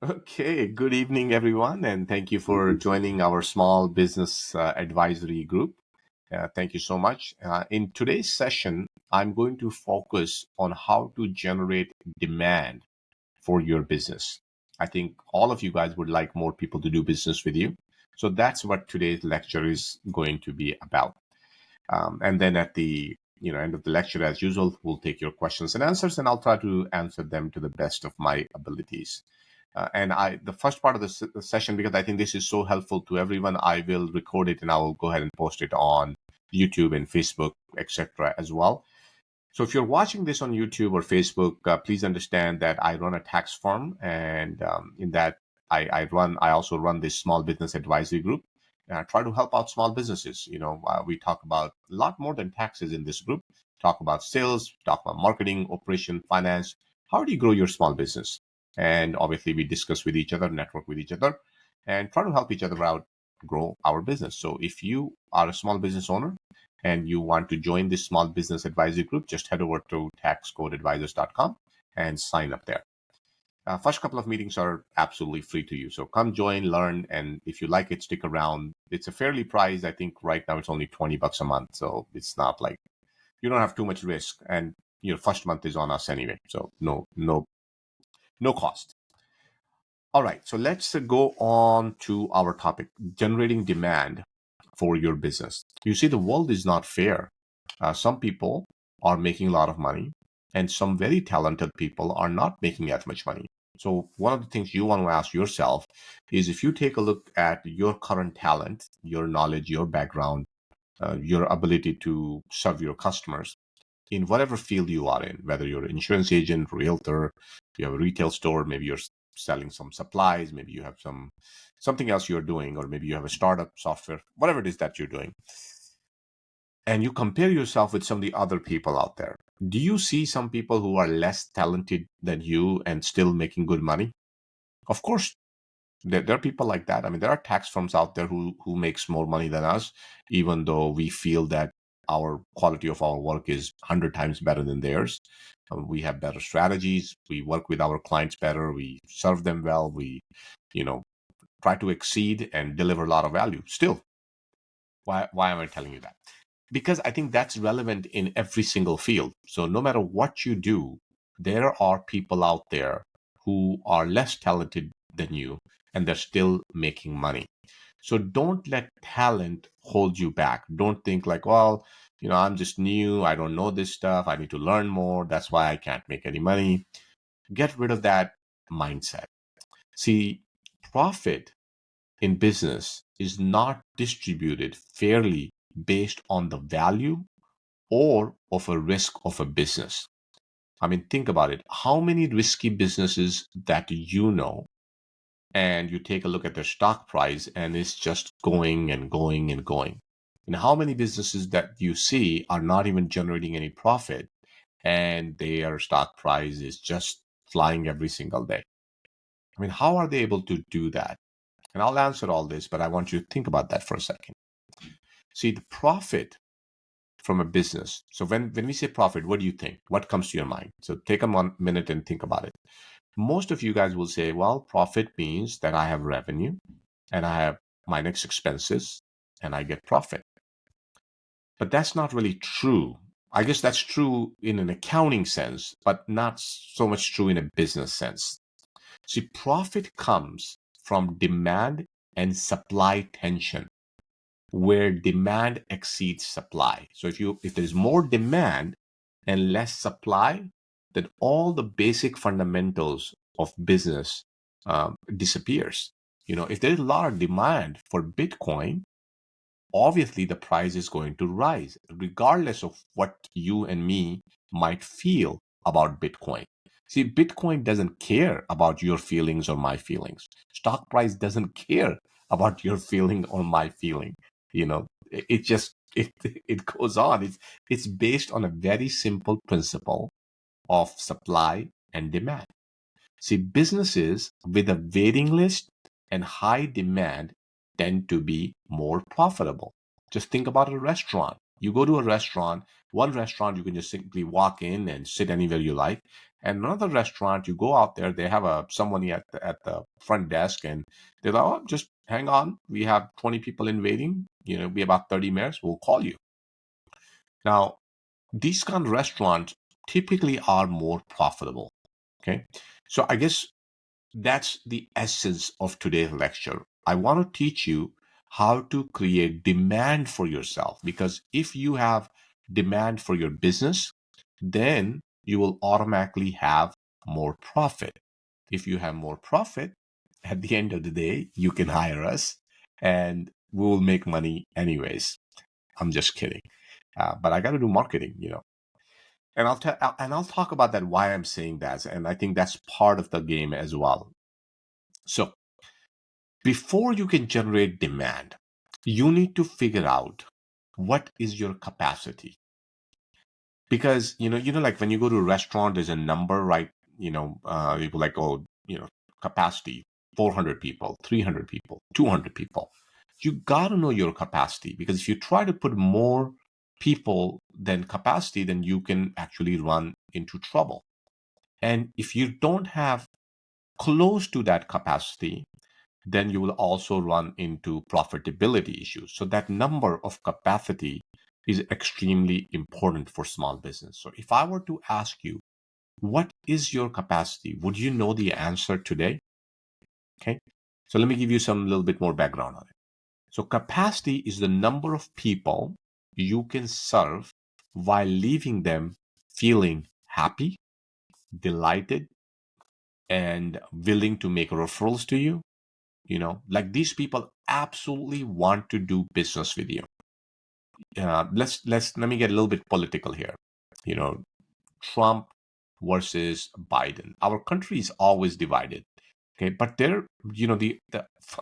Okay, good evening, everyone, and thank you for joining our small business advisory group. Thank you so much. In today's session, I'm going to focus on how to generate demand for your business. I think all of you guys would like more people to do business with you. So that's what today's lecture is going to be about. And then at the end of the lecture, as usual, we'll take your questions and answers, and I'll try to answer them to the best of my abilities. The first part of the session, because I think this is so helpful to everyone, I will record it and I will go ahead and post it on YouTube and Facebook, etc. as well. So if you're watching this on YouTube or Facebook, please understand that I run a tax firm, and in that I also run this small business advisory group. And I try to help out small businesses. We talk about a lot more than taxes in this group. Talk about sales, talk about marketing, operation, finance. How do you grow your small business? And obviously, we discuss with each other, network with each other, and try to help each other out grow our business. So if you are a small business owner and you want to join this small business advisory group, just head over to taxcodeadvisors.com and sign up there. First couple of meetings are absolutely free to you. So come join, learn, and if you like it, stick around. It's a fairly priced. I think right now it's only $20 a month. So it's not like you don't have too much risk. And your first month is on us anyway. So no cost. All right. So let's go on to our topic, generating demand for your business. You see, the world is not fair. Some people are making a lot of money, and some very talented people are not making as much money. So, one of the things you want to ask yourself is if you take a look at your current talent, your knowledge, your background, your ability to serve your customers in whatever field you are in, whether you're an insurance agent, realtor, you have a retail store, maybe you're selling some supplies, maybe you have something else you're doing, or maybe you have a startup software, whatever it is that you're doing, and you compare yourself with some of the other people out there. Do you see some people who are less talented than you and still making good money? Of course, there are people like that. I mean, there are tax firms out there who makes more money than us, even though we feel that our quality of our work is 100 times better than theirs. We have better strategies. We work with our clients better. We serve them well. We, you know, try to exceed and deliver a lot of value. Still, why am I telling you that? Because I think that's relevant in every single field. So no matter what you do, there are people out there who are less talented than you and they're still making money. So don't let talent hold you back. Don't think like, well, I'm just new. I don't know this stuff. I need to learn more. That's why I can't make any money. Get rid of that mindset. See, profit in business is not distributed fairly based on the value or of a risk of a business. I mean, think about it. How many risky businesses that you know, and you take a look at their stock price and it's just going and going and going? And how many businesses that you see are not even generating any profit and their stock price is just flying every single day? I mean, how are they able to do that? And I'll answer all this, but I want you to think about that for a second. See, the profit from a business. So when we say profit, what do you think? What comes to your mind? So take a minute and think about it. Most of you guys will say, well, profit means that I have revenue and I have my next expenses and I get profit. But that's not really true. I guess that's true in an accounting sense, but not so much true in a business sense. See, profit comes from demand and supply tension, where demand exceeds supply. So if there's more demand and less supply, then all the basic fundamentals of business disappears. If there's a lot of demand for Bitcoin, obviously the price is going to rise, regardless of what you and me might feel about Bitcoin. See, Bitcoin doesn't care about your feelings or my feelings. Stock price doesn't care about your feeling or my feeling. It just it goes on. It's based on a very simple principle of supply and demand. See, businesses with a waiting list and high demand tend to be more profitable. Just think about a restaurant. You go to a restaurant, one restaurant, you can just simply walk in and sit anywhere you like. And another restaurant, you go out there, they have someone at the front desk, and they're like, oh, just hang on. We have 20 people in waiting. Be about 30 minutes. We'll call you. Now, these kind of restaurants typically are more profitable. Okay. So I guess that's the essence of today's lecture. I want to teach you how to create demand for yourself, because if you have demand for your business, then you will automatically have more profit. If you have more profit, at the end of the day, you can hire us and we will make money anyways. I'm just kidding. But I got to do marketing. And I'll talk about that, why I'm saying that, and I think that's part of the game as well. So before you can generate demand, you need to figure out what is your capacity. Because like when you go to a restaurant, there's a number, right? People like, oh, capacity 400 people, 300 people, 200 people. You got to know your capacity, because if you try to put more people than capacity, then you can actually run into trouble. And if you don't have close to that capacity, then you will also run into profitability issues. So that number of capacity is extremely important for small business. So if I were to ask you, what is your capacity? Would you know the answer today? Okay. So let me give you some little bit more background on it. So capacity is the number of people you can serve while leaving them feeling happy, delighted, and willing to make referrals to you. Like these people absolutely want to do business with you. Let me get a little bit political here. You know, Trump versus Biden. Our country is always divided. Okay, but the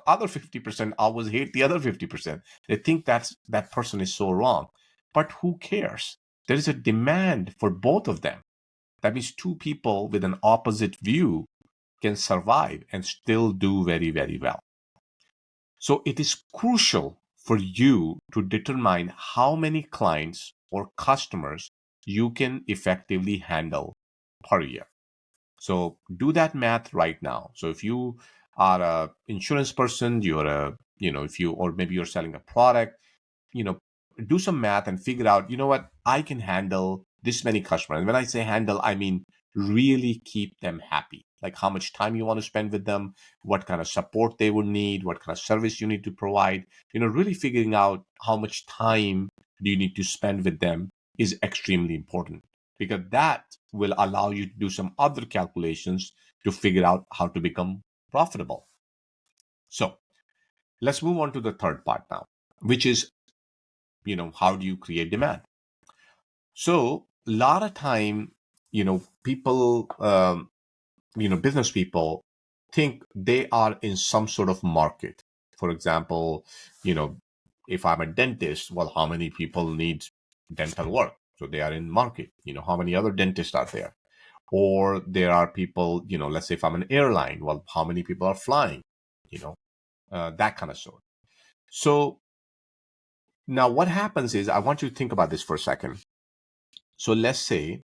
other 50% always hate the other 50%. They think that person is so wrong. But who cares? There is a demand for both of them. That means two people with an opposite view can survive and still do very, very well. So it is crucial for you to determine how many clients or customers you can effectively handle per year. So do that math right now. So if you are a insurance person, or maybe you're selling a product, you know, do some math and figure out, what, I can handle this many customers. And when I say handle, I mean really keep them happy. Like how much time you want to spend with them, what kind of support they would need, what kind of service you need to provide. Really figuring out how much time do you need to spend with them is extremely important, because that will allow you to do some other calculations to figure out how to become profitable. So let's move on to the third part now, which is, how do you create demand? So a lot of time, people, business people think they are in some sort of market. For example, if I'm a dentist, well, how many people need dental work? So they are in market. How many other dentists are there? Or there are people, let's say if I'm an airline, well, how many people are flying? That kind of sort. So now what happens is, I want you to think about this for a second. So let's say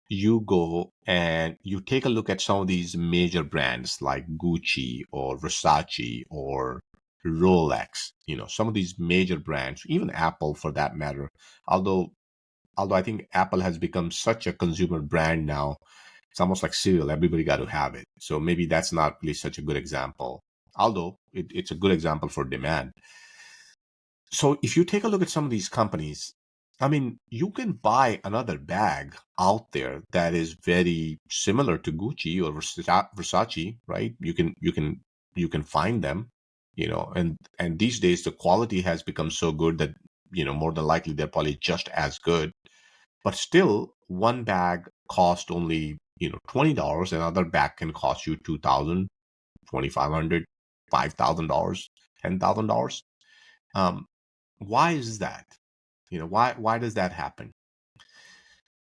you go and you take a look at some of these major brands like Gucci or Versace or Rolex, some of these major brands, even Apple for that matter. Although I think Apple has become such a consumer brand now, it's almost like cereal. Everybody got to have it. So maybe that's not really such a good example, although it's a good example for demand. So if you take a look at some of these companies, I mean, you can buy another bag out there that is very similar to Gucci or Versace, right? You can find them, and these days the quality has become so good that, more than likely they're probably just as good. But still, one bag cost only, $20. Another bag can cost you $2,000, $2,500, $5,000, $10,000. Um, why is that? Why does that happen?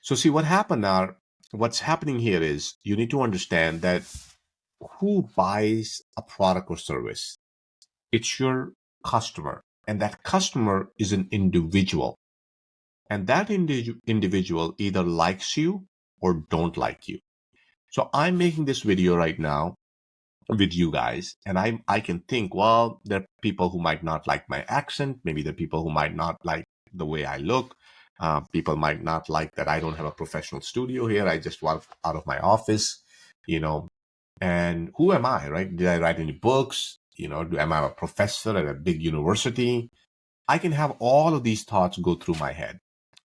So see what's happening here is, you need to understand that who buys a product or service? It's your customer, and that customer is an individual, and that individual either likes you or don't like you. So I'm making this video right now with you guys, and I can think, well, there are people who might not like my accent. Maybe there are people who might not like the way I look. People might not like that I don't have a professional studio here. I just work out of my office, you know. And who am I, right? Did I write any books? Am I a professor at a big university? I can have all of these thoughts go through my head.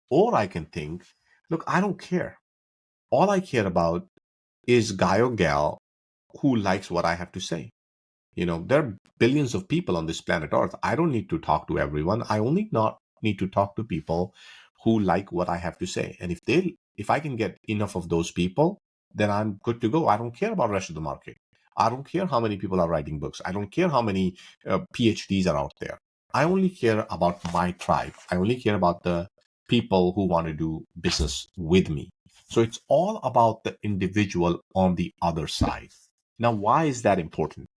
Or I can think, look, I don't care. All I care about is guy or gal who likes what I have to say. There are billions of people on this planet Earth. I don't need to talk to everyone. I only not need to talk to people who like what I have to say. And if I can get enough of those people, then I'm good to go. I don't care about the rest of the market. I don't care how many people are writing books. I don't care how many PhDs are out there. I only care about my tribe. I only care about the people who want to do business with me. So it's all about the individual on the other side. Now, why is that important?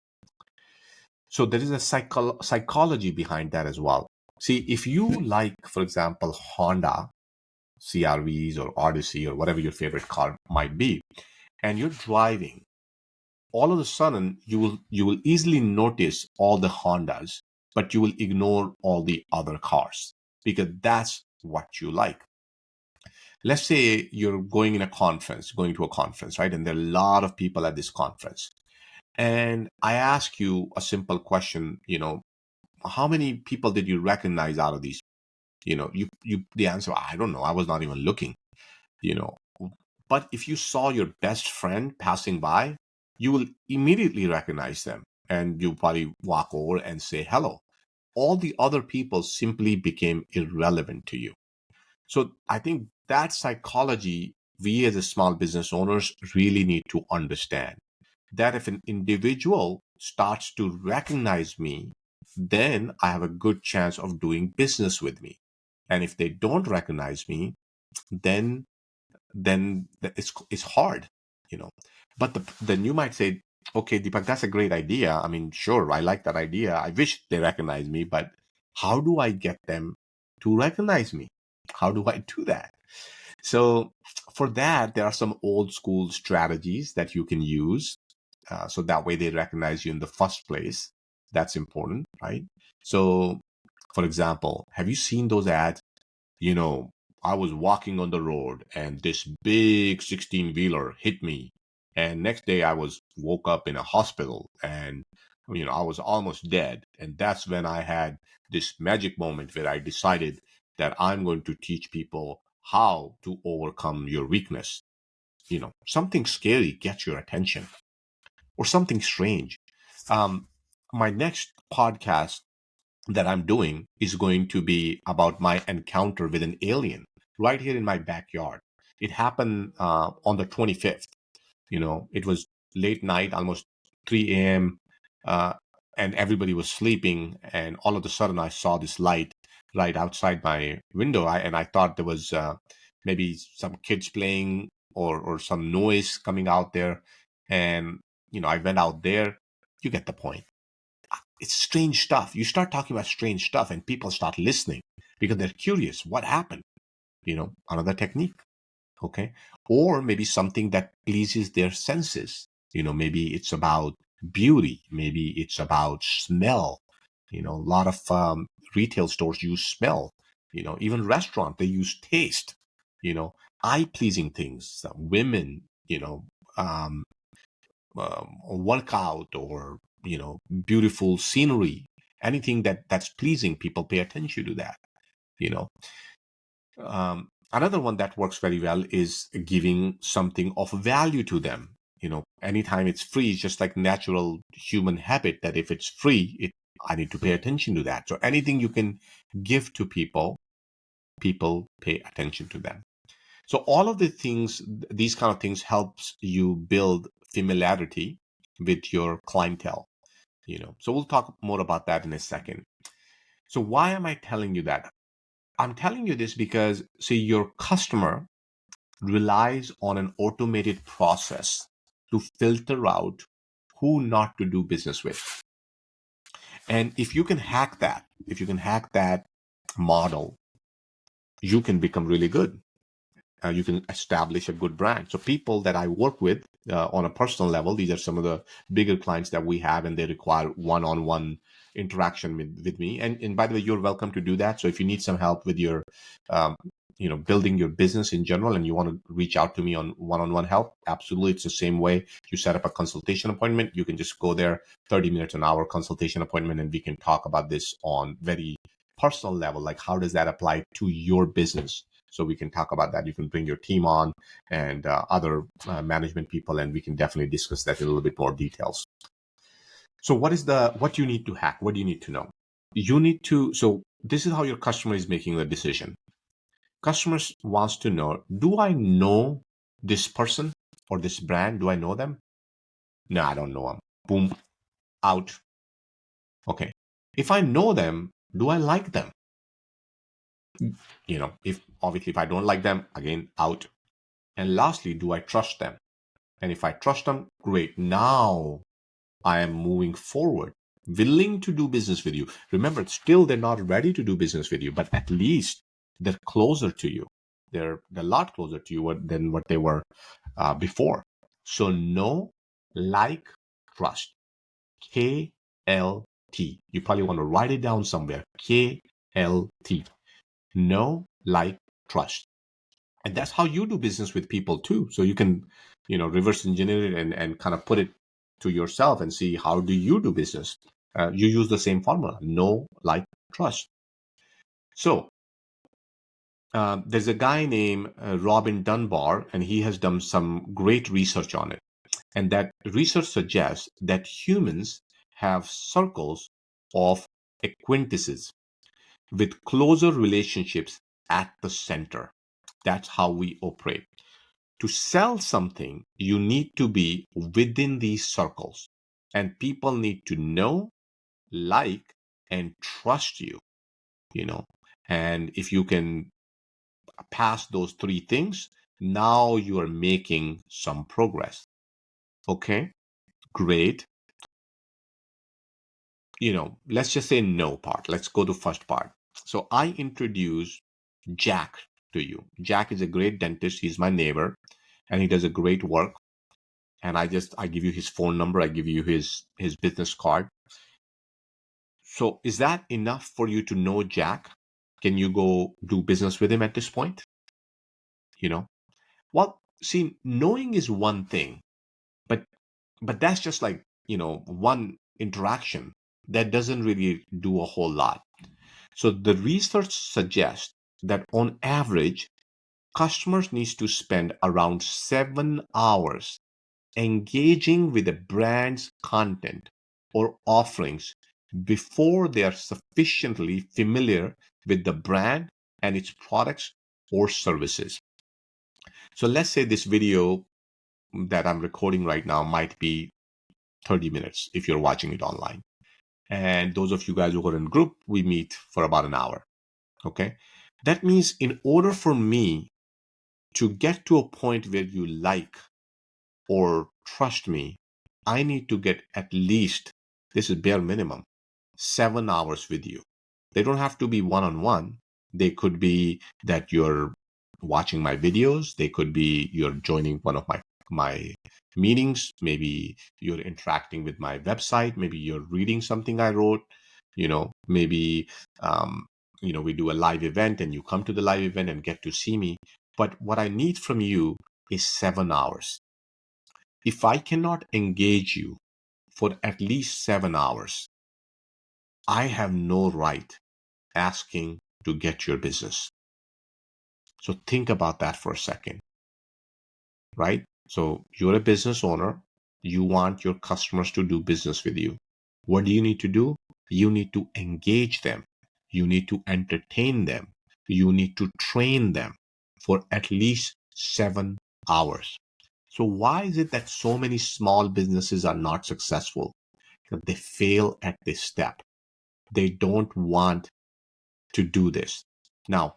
So there is a psychology behind that as well. See, if you like, for example, Honda CRVs or Odyssey or whatever your favorite car might be, and you're driving, all of a sudden you will easily notice all the Hondas, but you will ignore all the other cars because that's what you like. Let's say you're going to a conference, right? And there are a lot of people at this conference. And I ask you a simple question, how many people did you recognize out of these? The answer, I don't know. I was not even looking, you know. But if you saw your best friend passing by, you will immediately recognize them and you probably walk over and say hello. All the other people simply became irrelevant to you. So I think that psychology, we as a small business owners really need to understand that if an individual starts to recognize me, then I have a good chance of doing business with me. And if they don't recognize me, then it's hard, you know. But then you might say, okay, Deepak, that's a great idea. I mean, sure, I like that idea. I wish they recognize me, but how do I get them to recognize me? How do I do that? So for that, there are some old school strategies that you can use. So that way they recognize you in the first place. That's important, right? So, for example, have you seen those ads? You know, I was walking on the road and this big 16-wheeler hit me. And next day I was woke up in a hospital and, I was almost dead. And that's when I had this magic moment where I decided that I'm going to teach people how to overcome your weakness. Something scary gets your attention or something strange. My next podcast that I'm doing is going to be about my encounter with an alien right here in my backyard. It happened on the 25th. It was late night, almost 3 a.m., uh, and everybody was sleeping. And all of a sudden, I saw this light right outside my window. And I thought there was maybe some kids playing or some noise coming out there. And, I went out there. You get the point. It's strange stuff. You start talking about strange stuff and people start listening because they're curious. What happened? Another technique. Okay. Or maybe something that pleases their senses. Maybe it's about beauty. Maybe it's about smell. A lot of retail stores use smell. Even restaurant, they use taste. Eye pleasing things. Women, um, workout or beautiful scenery, anything that's pleasing, people pay attention to that. you know Another one that works very well is giving something of value to them. Anytime it's free, it's just like natural human habit that if it's free, I need to pay attention to that. So anything you can give to people, people pay attention to them. So all of the things, these kind of things helps you build familiarity with your clientele. So we'll talk more about that in a second. So why am I telling you that? I'm telling you this because, see, your customer relies on an automated process to filter out who not to do business with. And if you can hack that model, you can become really good. You can establish a good brand. So people that I work with, on a personal level. These are some of the bigger clients that we have, and they require one-on-one interaction with me. And by the way, you're welcome to do that. So if you need some help with your, um, building your business in general, and you want to reach out to me on one-on-one help, absolutely, it's the same way. You set up a consultation appointment. You can just go there, 30 minutes, an hour consultation appointment, and we can talk about this on very personal level, like how does that apply to your business. So we can talk about that. You can bring your team on and other management people, and we can definitely discuss that in a little bit more details. So what you need to hack? What do you need to know? You need to, so this is how your customer is making the decision. Customers wants to know, do I know this person or this brand? Do I know them? No, I don't know them. Boom, out. Okay. If I know them, do I like them? If I don't like them, again, out. And lastly, do I trust them? And if I trust them, great. Now I am moving forward, willing to do business with you. Remember, still they're not ready to do business with you, but at least they're closer to you. They're a lot closer to you than what they were before. So know, like, trust. KLT. You probably want to write it down somewhere. KLT. Know, like, trust. And that's how you do business with people too. So you can, reverse engineer it and kind of put it to yourself and see, how do you do business? You use the same formula: know, like, trust. So there's a guy named Robin Dunbar, and he has done some great research on it. And that research suggests that humans have circles of acquaintances with closer relationships at the center. That's how we operate. To sell something, you need to be within these circles, and people need to know, like, and trust you, And if you can pass those three things, now you are making some progress. Okay, great. Let's just say no part. Let's go to first part. So I introduce Jack to you. Jack is a great dentist. He's my neighbor, and he does a great work. And I give you his phone number. I give you his business card. So is that enough for you to know Jack? Can you go do business with him at this point? Well, see, knowing is one thing, but that's just like, one interaction that doesn't really do a whole lot. So the research suggests that on average, customers need to spend around 7 hours engaging with the brand's content or offerings before they are sufficiently familiar with the brand and its products or services. So let's say this video that I'm recording right now might be 30 minutes if you're watching it online. And those of you guys who are in group, we meet for about an hour. Okay. That means in order for me to get to a point where you like or trust me, I need to get at least, this is bare minimum, 7 hours with you. They don't have to be one-on-one. They could be that you're watching my videos. They could be you're joining one of my meetings. Maybe you're interacting with my website. Maybe you're reading something I wrote. Maybe we do a live event and you come to the live event and get to see me. But what I need from you is 7 hours. If I cannot engage you for at least 7 hours, I have no right asking to get your business. So think about that for a second, right? So you're a business owner. You want your customers to do business with you. What do you need to do? You need to engage them. You need to entertain them. You need to train them for at least 7 hours. So why is it that so many small businesses are not successful? Because they fail at this step. They don't want to do this. Now,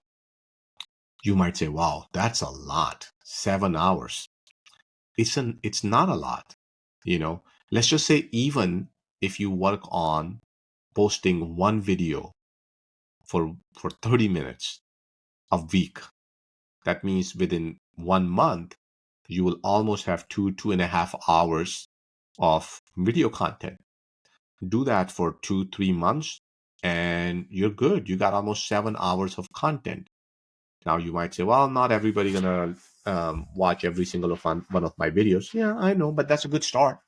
you might say, wow, that's a lot. 7 hours. It's not a lot. Let's just say, even if you work on posting one video for 30 minutes a week, that means within 1 month, you will almost have 2.5 hours of video content. Do that for 2-3 months and you're good. You got almost 7 hours of content. Now you might say, well, not everybody gonna watch every single one of my videos. Yeah, I know, but that's a good start.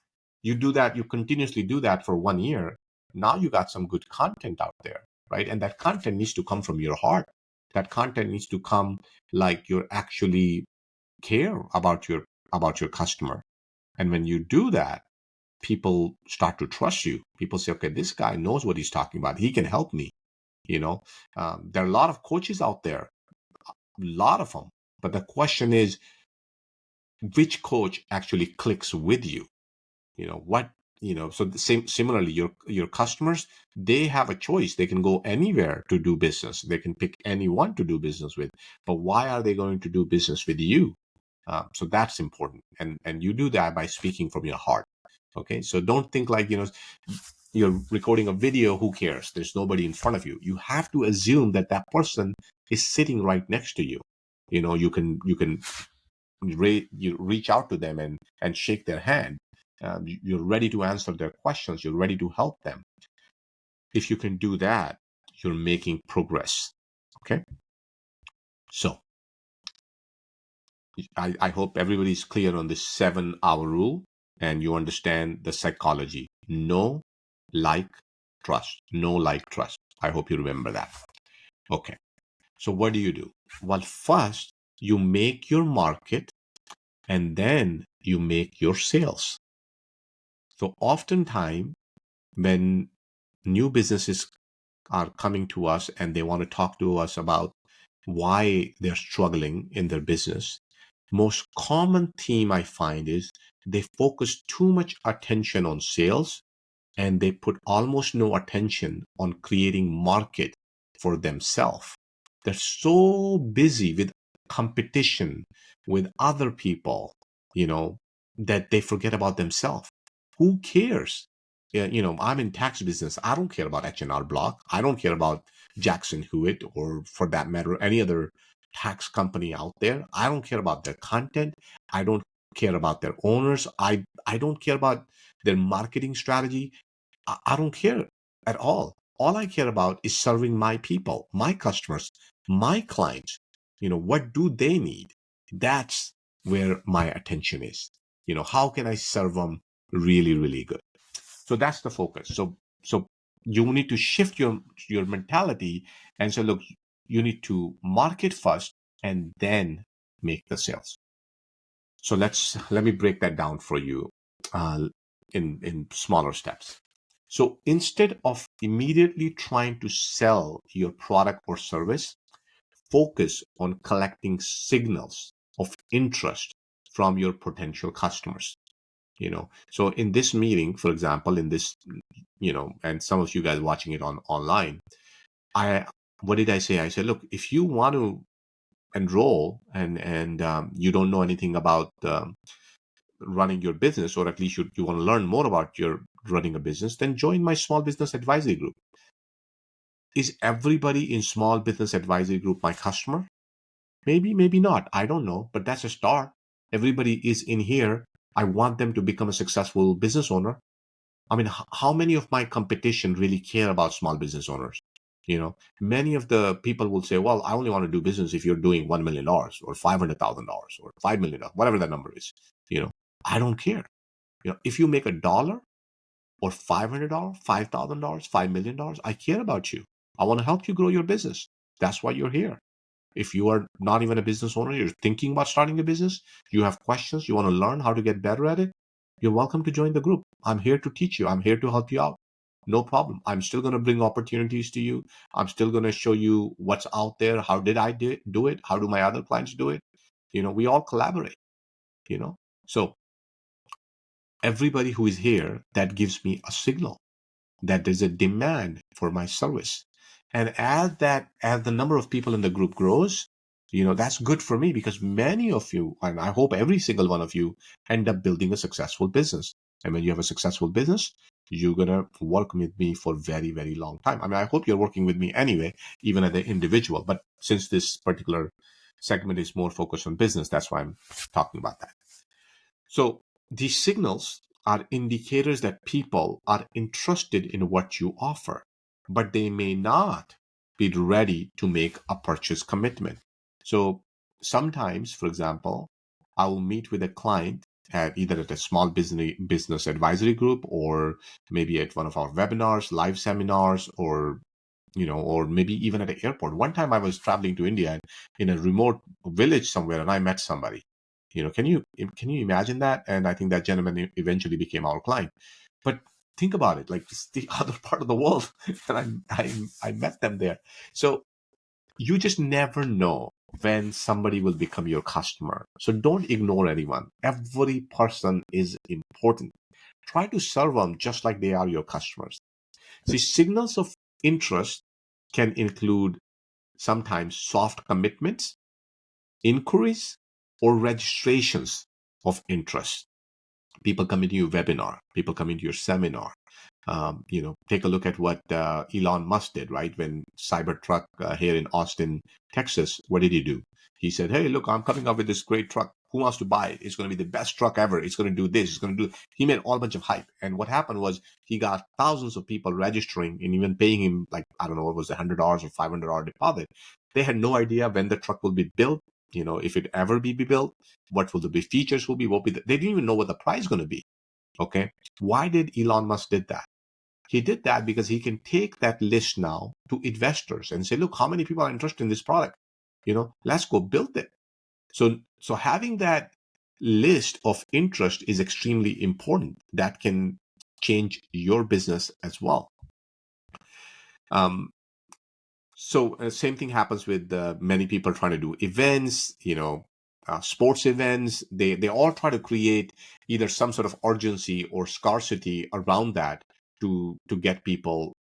You do that, you continuously do that for 1 year. Now you got some good content out there, right? And that content needs to come from your heart. That content needs to come like you're actually care about your customer. And when you do that, people start to trust you. People say, okay, this guy knows what he's talking about. He can help me. You know, there are a lot of coaches out there, a lot of them. But the question is, which coach actually clicks with you? So the similarly, your customers, they have a choice. They can go anywhere to do business. They can pick anyone to do business with. But why are they going to do business with you? So that's important. And you do that by speaking from your heart. Okay. So don't think like, you're recording a video, who cares? There's nobody in front of you. You have to assume that that person is sitting right next to you. You can you reach out to them and shake their hand. You're ready to answer their questions. You're ready to help them. If you can do that, you're making progress. Okay. So I hope everybody's clear on this 7-hour rule and you understand the psychology. Know, like, trust. Know, like, trust. I hope you remember that. Okay. So what do? Well, first, you make your market and then you make your sales. So oftentimes, when new businesses are coming to us and they want to talk to us about why they're struggling in their business, most common theme I find is they focus too much attention on sales and they put almost no attention on creating market for themselves. They're so busy with competition with other people, that they forget about themselves. Who cares? Yeah, I'm in tax business. I don't care about H&R Block. I don't care about Jackson Hewitt, or for that matter, any other tax company out there. I don't care about their content. I don't care about their owners. I don't care about their marketing strategy. I don't care at all. All I care about is serving my people, my customers, my clients. What do they need? That's where my attention is. How can I serve them really, really good? So that's the focus. So you need to shift your mentality and say, look, you need to market first and then make the sales. So let me break that down for you in smaller steps. So instead of immediately trying to sell your product or service, focus on collecting signals of interest from your potential customers. So in this meeting, for example, in this, and some of you guys watching it online, what did I say? I said, look, if you want to enroll and you don't know anything about running your business, or at least you want to learn more about your running a business, then join my small business advisory group. Is everybody in small business advisory group my customer? Maybe, maybe not. I don't know, but that's a start. Everybody is in here. I want them to become a successful business owner. I mean, how many of my competition really care about small business owners? Many of the people will say, well, I only want to do business if you're doing $1 million or $500,000 or $5 million, whatever the number is. I don't care. If you make $1 or $500, $5,000, $5 million, I care about you. I want to help you grow your business. That's why you're here. If you are not even a business owner, you're thinking about starting a business, you have questions, you want to learn how to get better at it, you're welcome to join the group. I'm here to teach you. I'm here to help you out. No problem. I'm still going to bring opportunities to you. I'm still going to show you what's out there. How did I do it? How do my other clients do it? We all collaborate, So everybody who is here, that gives me a signal that there's a demand for my service. And as the number of people in the group grows, that's good for me, because many of you, and I hope every single one of you, end up building a successful business. And when you have a successful business, you're going to work with me for very, very long time. I mean, I hope you're working with me anyway, even as an individual. But since this particular segment is more focused on business, that's why I'm talking about that. So these signals are indicators that people are interested in what you offer, but they may not be ready to make a purchase commitment. So sometimes, for example, I will meet with a client at either at a small business advisory group, or maybe at one of our webinars, live seminars, or maybe even at an airport. One time I was traveling to India in a remote village somewhere, and I met somebody. Can you imagine that? And I think that gentleman eventually became our client. But think about it, like it's the other part of the world, and I met them there. So you just never know when somebody will become your customer. So don't ignore anyone. Every person is important. Try to serve them just like they are your customers. See, signals of interest can include sometimes soft commitments, inquiries, or registrations of interest. People come into your webinar, people come into your seminar. Take a look at what Elon Musk did, right? When Cybertruck here in Austin, Texas, what did he do? He said, "Hey, look, I'm coming up with this great truck. Who wants to buy it? It's going to be the best truck ever. It's going to do this. It's going to do." He made all bunch of hype, and what happened was he got thousands of people registering and even paying him, like, I don't know, what was it, $100 or $500 deposit. They had no idea when the truck will be built. If it ever be built, what will the be features will be, they didn't even know what the price is going to be. Okay. Why did Elon Musk did that? He did that because he can take that list now to investors and say, look, how many people are interested in this product? Let's go build it. So having that list of interest is extremely important. That can change your business as well. So same thing happens with many people trying to do events, sports events. They all try to create either some sort of urgency or scarcity around that to get people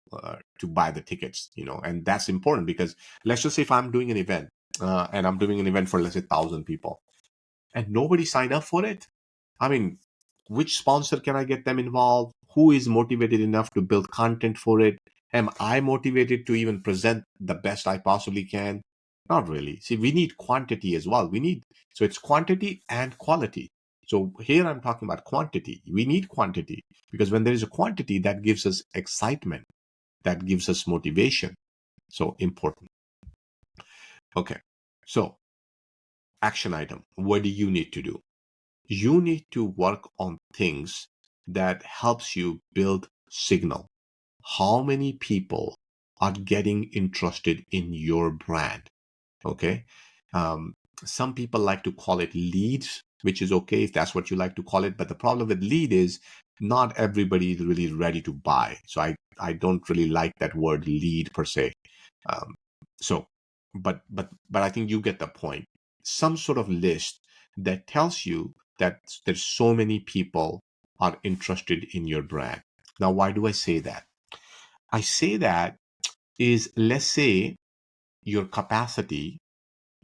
to buy the tickets, and that's important because let's just say if I'm doing an event and I'm doing an event for, let's say, 1,000 people and nobody signed up for it. I mean, which sponsor can I get them involved? Who is motivated enough to build content for it? Am I motivated to even present the best I possibly can? Not really. See, we need quantity as well. So it's quantity and quality. So here I'm talking about quantity. We need quantity because when there is a quantity, that gives us excitement, that gives us motivation. So important. Okay. So action item. What do you need to do? You need to work on things that helps you build signal. How many people are getting interested in your brand? Okay. Um, some people like to call it leads, which is okay if that's what you like to call it. But the problem with lead is not everybody is really ready to buy. So I don't really like that word lead per se. Um, so, but I think you get the point. Some sort of list that tells you that there's so many people are interested in your brand. Now, why do I say that? I say that is, let's say your capacity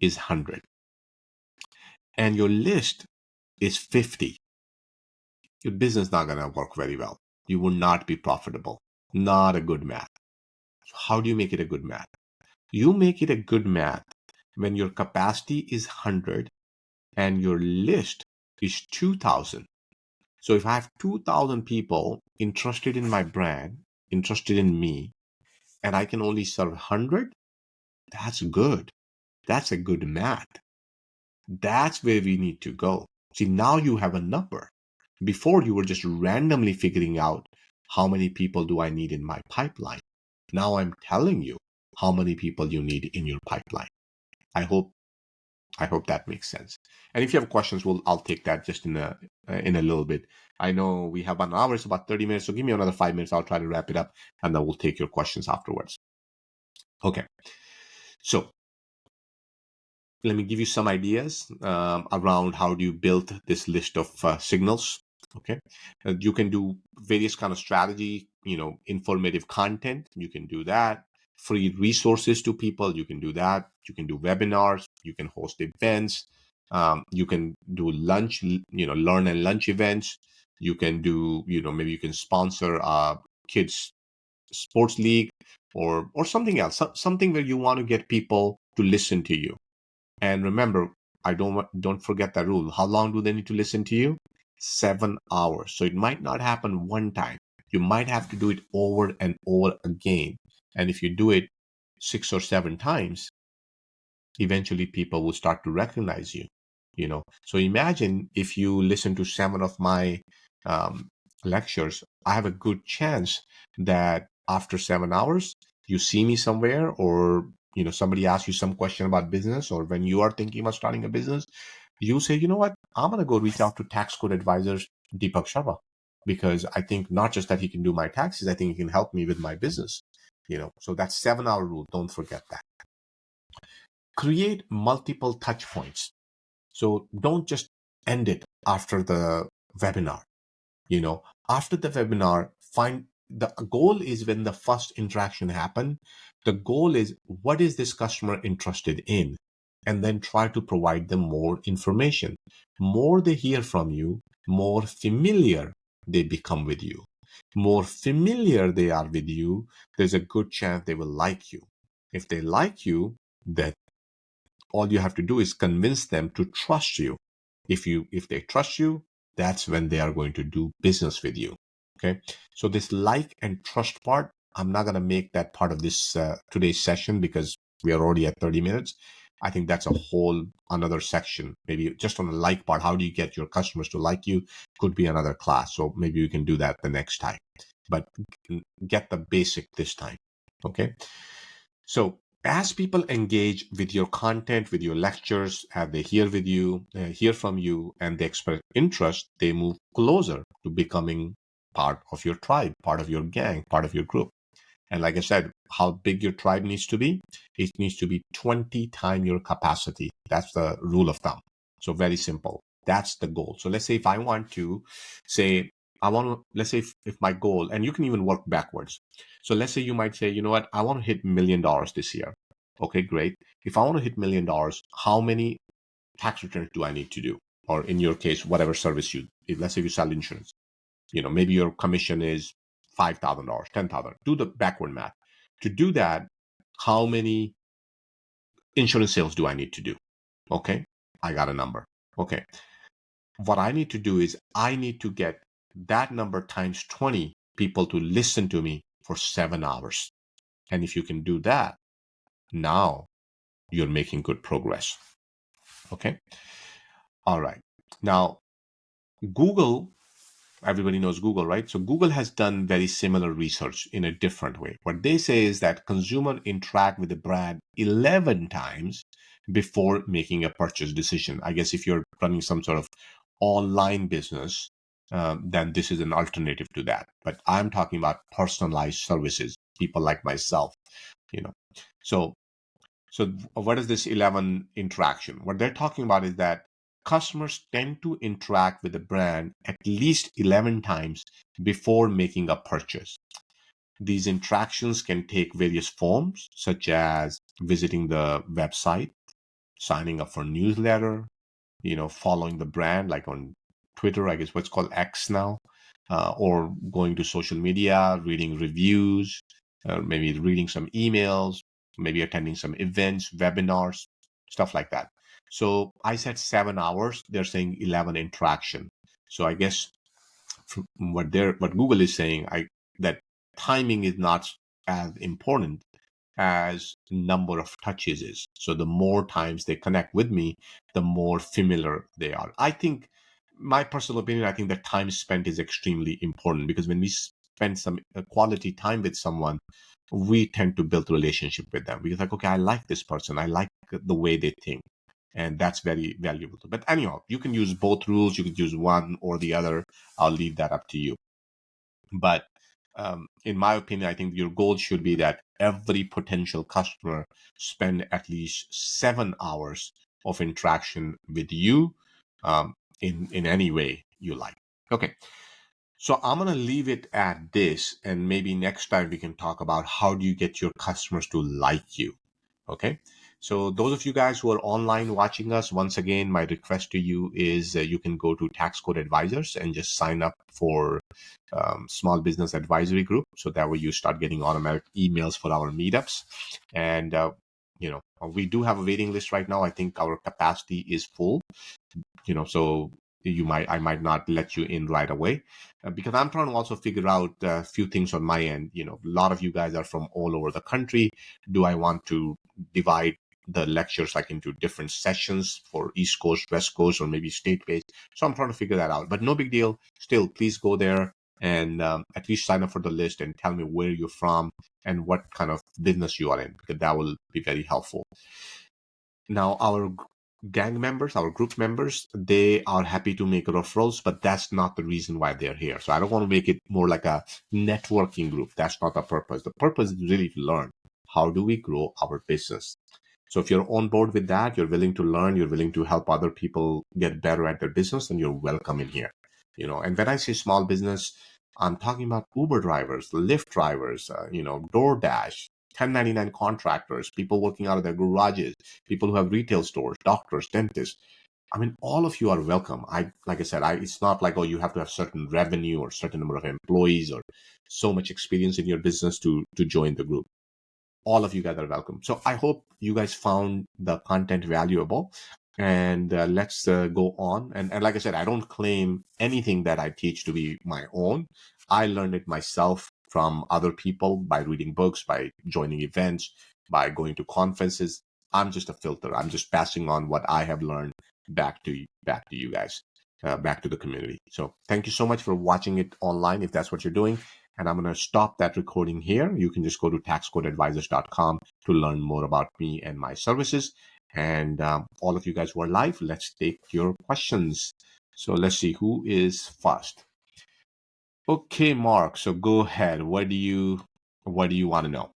is 100 and your list is 50. Your business is not going to work very well. You will not be profitable. Not a good math. So how do you make it a good math? You make it a good math when your capacity is 100 and your list is 2,000. So if I have 2,000 people interested in my brand, interested in me, and I can only serve 100, that's good. That's a good math. That's where we need to go. See, now you have a number. Before you were just randomly figuring out how many people do I need in my pipeline. Now I'm telling you how many people you need in your pipeline. I hope that makes sense. And if you have questions, I'll take that just in a little bit. I know we have 1 hour, it's about 30 minutes, so give me another 5 minutes. I'll try to wrap it up, and then we'll take your questions afterwards. Okay. So let me give you some ideas around how do you build this list of signals. Okay. You can do various kind of strategy, informative content. You can do that. Free resources to people. You can do that. You can do webinars. You can host events. You can do lunch, learn and lunch events. You can do, maybe you can sponsor kids sports league or something else, something where you want to get people to listen to you. And remember, don't forget that rule. How long do they need to listen to you? 7 hours. So it might not happen one time. You might have to do it over and over again. And if you do it 6 or 7 times, eventually people will start to recognize you. So imagine if you listen to 7 of my um, lectures, I have a good chance that after 7 hours you see me somewhere, or somebody asks you some question about business, or when you are thinking about starting a business, you say, you know what, I'm going to go reach out to tax code advisors Deepak Sharma, because I think not just that he can do my taxes, I think he can help me with my business. So that's 7 hour rule, don't forget that. Create multiple touch points. So don't just end it after the webinar. After the webinar, find the goal is when the first interaction happened, the goal is what is this customer interested in? And then try to provide them more information. More they hear from you, more familiar they become with you. More familiar they are with you, there's a good chance they will like you. If they like you, then all you have to do is convince them to trust you. If they trust you, that's when they are going to do business with you. Okay. So this like and trust part, I'm not going to make that part of this today's session, because we are already at 30 minutes. I think that's a whole another section. Maybe just on the like part, how do you get your customers to like you, could be another class. So maybe we can do that the next time, but get the basic this time. Okay. So as people engage with your content, with your lectures, as they hear from you, and they express interest, they move closer to becoming part of your tribe, part of your gang, part of your group. And like I said, how big your tribe needs to be, it needs to be 20 times your capacity. That's the rule of thumb. So very simple. That's the goal. So let's say if I want to say, let's say if my goal, and you can even work backwards. So let's say you might say, you know what, I want to hit $1 million this year. Okay, great. If I want to hit $1 million, how many tax returns do I need to do? Or in your case, whatever service let's say you sell insurance, maybe your commission is $5,000, $10,000. Do the backward math. To do that, how many insurance sales do I need to do? Okay, I got a number. Okay, what I need to do is I need to get that number times 20 people to listen to me for 7 hours. And if you can do that, now you're making good progress. Okay. All right. Now, Google, everybody knows Google, right? So Google has done very similar research in a different way. What they say is that consumers interact with the brand 11 times before making a purchase decision. I guess if you're running some sort of online business, then this is an alternative to that. But I'm talking about personalized services, people like myself, you know. So what is this 11 interaction? What they're talking about is that customers tend to interact with the brand at least 11 times before making a purchase. These interactions can take various forms, such as visiting the website, signing up for newsletter, following the brand, like on Twitter, I guess what's called X now, or going to social media, reading reviews, maybe reading some emails, maybe attending some events, webinars, stuff like that. So I said 7 hours. They're saying 11 interaction. So I guess what Google is saying, that timing is not as important as number of touches is. So the more times they connect with me, the more familiar they are. I think, my personal opinion, I think that time spent is extremely important, because when we spend some quality time with someone, we tend to build a relationship with them. Because like, okay, I like this person. I like the way they think. And that's very valuable. But anyhow, you can use both rules. You can use one or the other. I'll leave that up to you. But in my opinion, I think your goal should be that every potential customer spend at least 7 hours of interaction with you in any way you like. Okay. So I'm going to leave it at this, and maybe next time we can talk about how do you get your customers to like you. Okay. So those of you guys who are online watching us, once again, my request to you is you can go to Tax Code Advisors and just sign up for small business advisory group. So that way you start getting automatic emails for our meetups. And, we do have a waiting list right now. I think our capacity is full, so I might not let you in right away, because I'm trying to also figure out a few things on my end. A lot of you guys are from all over the country. Do I want to divide the lectures like into different sessions for East Coast, West Coast, or maybe state based? So I'm trying to figure that out, but no big deal. Still, please go there and at least sign up for the list and tell me where you're from and what kind of business you are in, because that will be very helpful. Now, our gang members, our group members, they are happy to make referrals, but that's not the reason why they're here. So I don't want to make it more like a networking group. That's not the purpose. The purpose is really to learn, how do we grow our business? So if you're on board with that, you're willing to learn, you're willing to help other people get better at their business, then you're welcome in here. And when I say small business, I'm talking about Uber drivers, Lyft drivers, DoorDash, 1099 contractors, people working out of their garages, people who have retail stores, doctors, dentists. I mean, all of you are welcome. Like I said, it's not like, oh, you have to have certain revenue or certain number of employees or so much experience in your business to join the group. All of you guys are welcome. So I hope you guys found the content valuable, and let's go on. And like I said, I don't claim anything that I teach to be my own. I learned it myself from other people by reading books, by joining events, by going to conferences. I'm just a filter. I'm just passing on what I have learned back to you guys, back to the community. So thank you so much for watching it online, if that's what you're doing. And I'm going to stop that recording here. You can just go to taxcodeadvisors.com to learn more about me and my services. And all of you guys who are live, let's take your questions. So let's see who is first. Okay, Mark. So go ahead. What do you want to know?